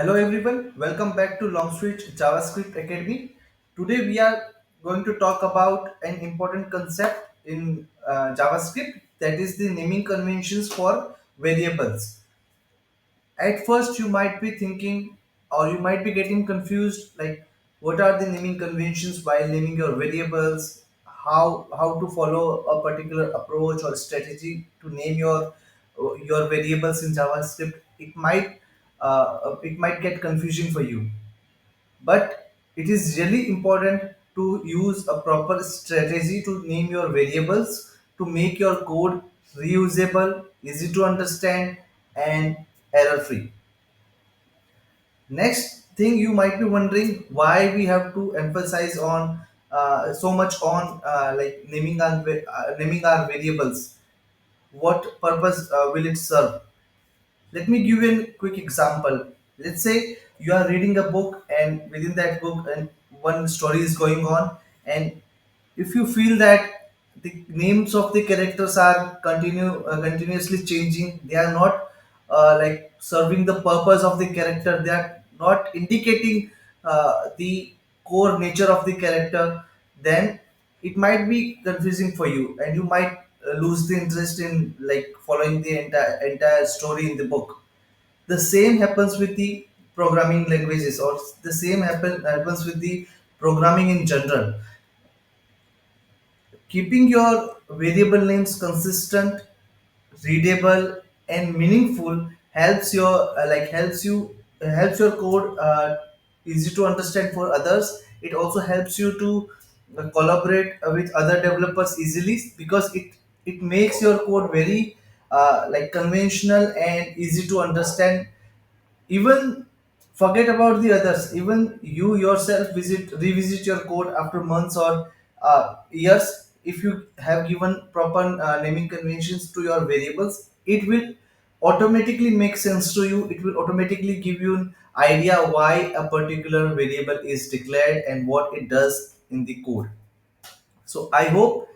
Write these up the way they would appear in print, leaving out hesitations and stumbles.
Hello everyone, welcome back to Longswitch JavaScript Academy. Today we are going to talk about an important concept in JavaScript, that is the naming conventions for variables. At first you might be thinking, or you might be getting confused, like what are the naming conventions while naming your variables, how to follow a particular approach or strategy to name your variables in JavaScript. It might get confusing for you, but it is really important to use a proper strategy to name your variables to make your code reusable, easy to understand, and error free. Next thing, you might be wondering why we have to emphasize on so much on like naming our variables. What purpose will it serve? Let me give you a quick example. Let's say you are reading a book, and within that book, and one story is going on, and if you feel that the names of the characters are continuously changing, they are not like serving the purpose of the character. They are not indicating the core nature of the character. Then it might be confusing for you, and you might lose the interest in like following the entire story in the book. The same happens with the programming languages, or the same happens with the programming in general. Keeping your variable names consistent, readable, and meaningful helps your code easy to understand for others. It also helps you to collaborate with other developers easily, because it makes your code very like conventional and easy to understand. Even forget about the others, even you yourself revisit your code after months or years. If you have given proper naming conventions to your variables, it will automatically make sense to you. It will automatically give you an idea why a particular variable is declared and what it does in the code. So I hope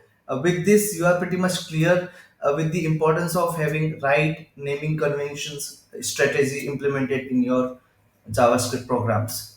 with this you are pretty much clear with the importance of having right naming conventions strategy implemented in your JavaScript programs.